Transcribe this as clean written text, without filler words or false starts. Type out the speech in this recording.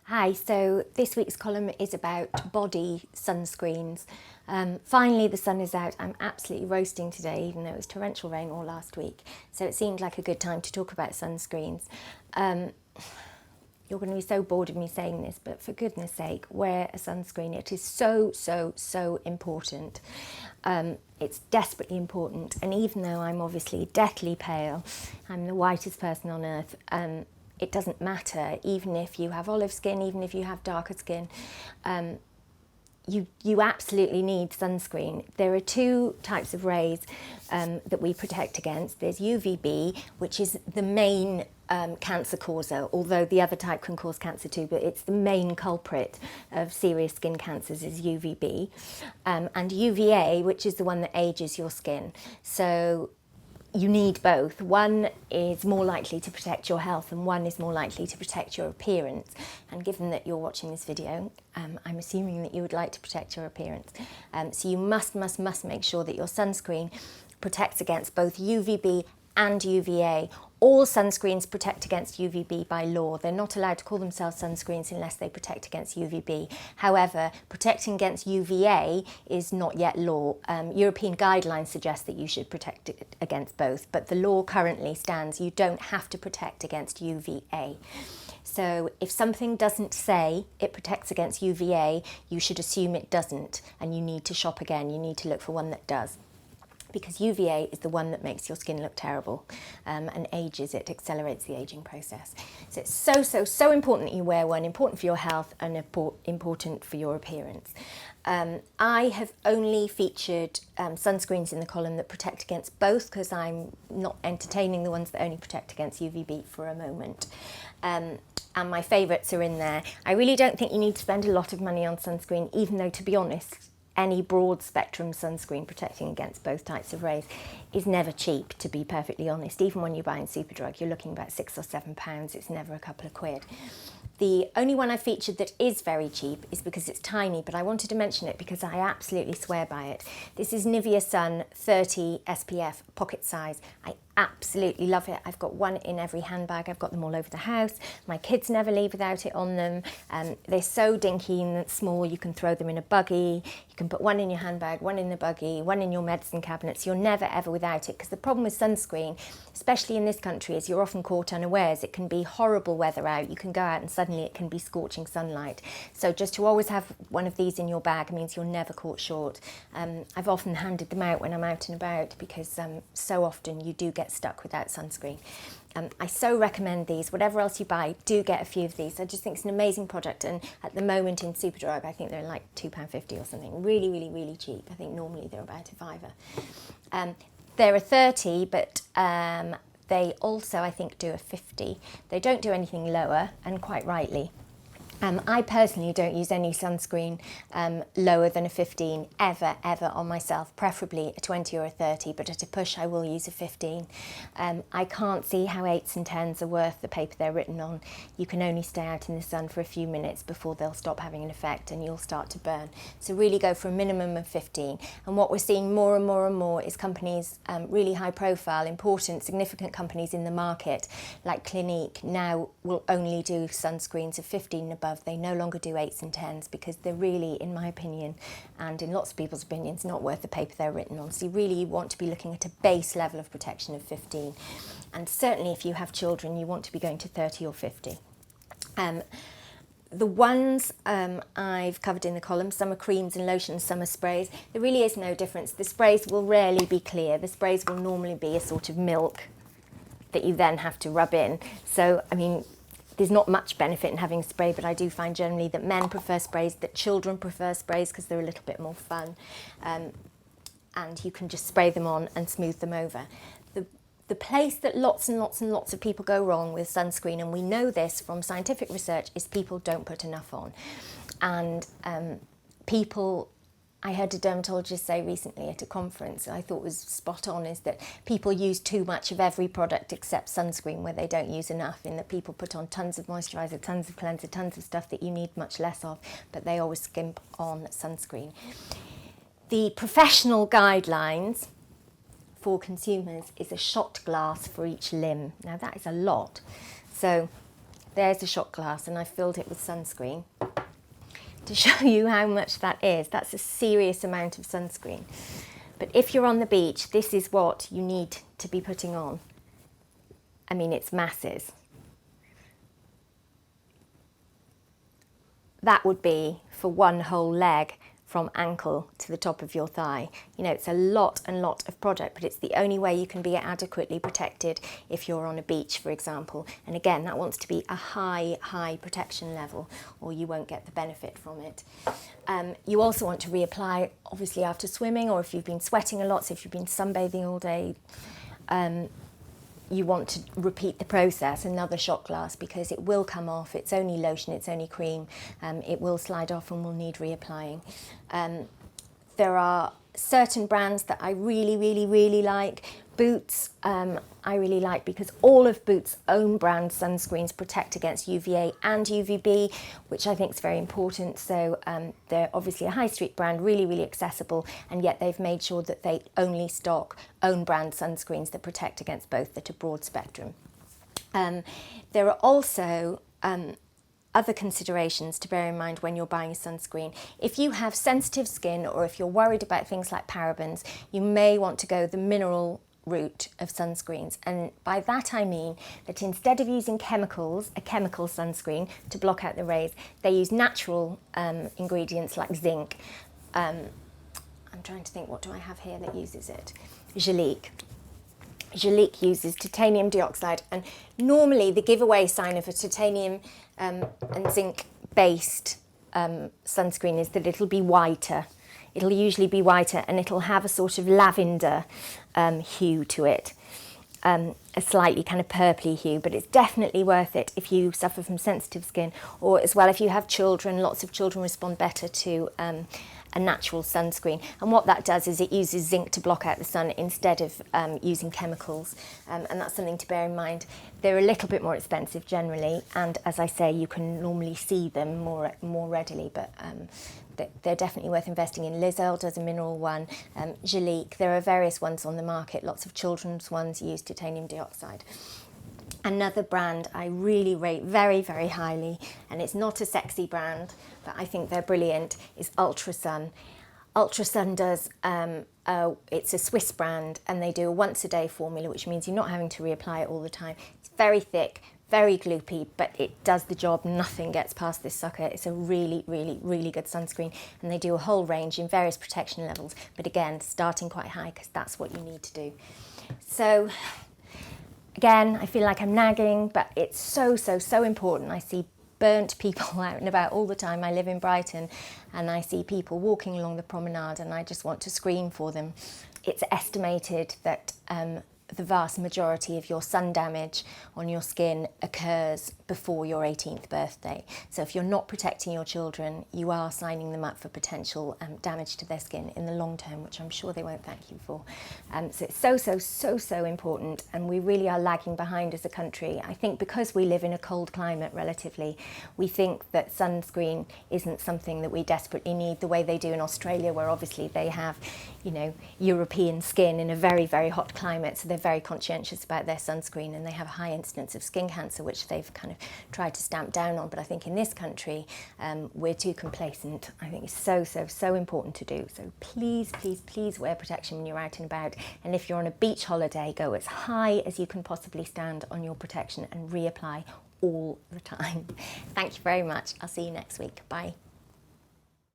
Hi, so this week's column is about body sunscreens. Finally the sun is out. I'm absolutely roasting today, even though it was torrential rain all last week. So it seemed like a good time to talk about sunscreens. You're going to be so bored of me saying this, but for goodness sake, wear a sunscreen. It is so important. It's desperately important. And even though I'm obviously deathly pale, I'm the whitest person on earth, it doesn't matter. Even if you have olive skin, even if you have darker skin, you absolutely need sunscreen. There are two types of rays that we protect against. There's UVB, which is the main cancer causer, although the other type can cause cancer too, but it's the main culprit of serious skin cancers is UVB. And UVA, which is the one that ages your skin. So you need both. One is more likely to protect your health and one is more likely to protect your appearance. And given that you're watching this video, I'm assuming that you would like to protect your appearance. So you must make sure that your sunscreen protects against both UVB and UVA. All sunscreens protect against UVB by law. They're not allowed to call themselves sunscreens unless they protect against UVB. However, protecting against UVA is not yet law. European guidelines suggest that you should protect against both, but the law currently stands you don't have to protect against UVA. So if something doesn't say it protects against UVA, you should assume it doesn't, and you need to shop again. You need to look for one that does, because UVA is the one that makes your skin look terrible and ages it, accelerates the aging process. So it's so important that you wear one, important for your health and important for your appearance. I have only featured sunscreens in the column that protect against both, because I'm not entertaining the ones that only protect against UVB for a moment. And my favourites are in there. I really don't think you need to spend a lot of money on sunscreen, even though, to be honest, any broad spectrum sunscreen protecting against both types of rays is never cheap, to be perfectly honest. Even when you buy in Superdrug, you're looking about £6 or £7. It's never a couple of quid. The only one I featured that is very cheap is because it's tiny, but I wanted to mention it because I absolutely swear by it. This is Nivea Sun 30 SPF pocket size. I absolutely love it. I've got one in every handbag. I've got them all over the house. My kids never leave without it on them. They're so dinky and small, you can throw them in a buggy. You can put one in your handbag, one in the buggy, one in your medicine cabinets. You're never ever without it, because the problem with sunscreen, especially in this country, is you're often caught unawares. It can be horrible weather out. You can go out and suddenly it can be scorching sunlight. So just to always have one of these in your bag means you're never caught short. I've often handed them out when I'm out and about, because so often you do get stuck without sunscreen. I so recommend these. Whatever else you buy, do get a few of these. I just think it's an amazing product, and at the moment in Superdrug, I think they're like £2.50 or something. Really cheap. I think normally they're about a £5. They're a 30, but they also, I think, do a 50. They don't do anything lower, and quite rightly. I personally don't use any sunscreen lower than a 15 ever on myself, preferably a 20 or a 30, but at a push I will use a 15. I can't see how 8s and 10s are worth the paper they're written on. You can only stay out in the sun for a few minutes before they'll stop having an effect and you'll start to burn. So really go for a minimum of 15. And what we're seeing more and more is companies, really high profile, important, significant companies in the market, like Clinique, now will only do sunscreens of 15 and above. They no longer do 8s and 10s, because they're really, in my opinion, and in lots of people's opinions, not worth the paper they're written on. So you really want to be looking at a base level of protection of 15. And certainly if you have children, you want to be going to 30 or 50. The ones I've covered in the column, some are creams and lotions, some are sprays. There really is no difference. The sprays will rarely be clear. The sprays will normally be a sort of milk that you then have to rub in. So, I mean, there's not much benefit in having spray, but I do find generally that men prefer sprays, that children prefer sprays because they're a little bit more fun. And you can just spray them on and smooth them over. The place that lots and lots of people go wrong with sunscreen, and we know this from scientific research, is people don't put enough on. And I heard a dermatologist say recently at a conference, I thought was spot on, is that people use too much of every product except sunscreen, where they don't use enough, in that people put on tons of moisturiser, tons of cleanser, tons of stuff that you need much less of, but they always skimp on sunscreen. The professional guidelines for consumers is a shot glass for each limb. Now that is a lot. So there's a shot glass, and I filled it with sunscreen to show you how much that is. That's a serious amount of sunscreen. But if you're on the beach, this is what you need to be putting on. I mean, it's masses. That would be for one whole leg from ankle to the top of your thigh. You know, it's a lot and lot of product, but it's the only way you can be adequately protected if you're on a beach, for example. And again, that wants to be a high protection level, or you won't get the benefit from it. You also want to reapply, obviously, after swimming, or if you've been sweating a lot, so if you've been sunbathing all day, you want to repeat the process, another shot glass, because it will come off. It's only lotion, it's only cream. It will slide off and will need reapplying. There are certain brands that I really like. Boots, I really like, because all of Boots' own brand sunscreens protect against UVA and UVB, which I think is very important. So they're obviously a high street brand, really accessible, and yet they've made sure that they only stock own brand sunscreens that protect against both, that are broad spectrum. There are also other considerations to bear in mind when you're buying a sunscreen. If you have sensitive skin, or if you're worried about things like parabens, you may want to go the mineral route of sunscreens. And by that I mean that instead of using chemicals, a chemical sunscreen to block out the rays, they use natural ingredients like zinc. I'm trying to think, what do I have here that uses it? Gelique. Gelique uses titanium dioxide, and normally the giveaway sign of a titanium and zinc based sunscreen is that it'll be whiter. It'll usually be whiter, and it'll have a sort of lavender hue to it, a slightly kind of purpley hue, but it's definitely worth it if you suffer from sensitive skin, or as well if you have children. Lots of children respond better to a natural sunscreen, and what that does is it uses zinc to block out the sun instead of using chemicals, and that's something to bear in mind. They're a little bit more expensive generally, and as I say, you can normally see them more readily, but they're definitely worth investing in. Lizelle does a mineral one, Gelique. There are various ones on the market. Lots of children's ones use titanium dioxide. Another brand I really rate very highly, and it's not a sexy brand, but I think they're brilliant, is Ultrasome. Ultrasome does, it's a Swiss brand, and they do a once a day formula, which means you're not having to reapply it all the time. It's very thick, very gloopy, but it does the job. Nothing gets past this sucker. It's a really good sunscreen, and they do a whole range in various protection levels, but again, starting quite high, because that's what you need to do. So again, I feel like I'm nagging, but it's so important. I see burnt people out and about all the time. I live in Brighton, and I see people walking along the promenade, and I just want to scream for them. It's estimated that the vast majority of your sun damage on your skin occurs before your 18th birthday. So if you're not protecting your children, you are signing them up for potential damage to their skin in the long term, which I'm sure they won't thank you for. So it's so important, and we really are lagging behind as a country. I think because we live in a cold climate relatively, we think that sunscreen isn't something that we desperately need, the way they do in Australia, where obviously they have, you know, European skin in a very hot climate, so they're very conscientious about their sunscreen, and they have a high incidence of skin cancer, which they've kind of tried to stamp down on. But I think in this country, we're too complacent. I think it's so important to do. So please wear protection when you're out and about. And if you're on a beach holiday, go as high as you can possibly stand on your protection and reapply all the time. Thank you very much. I'll see you next week. Bye.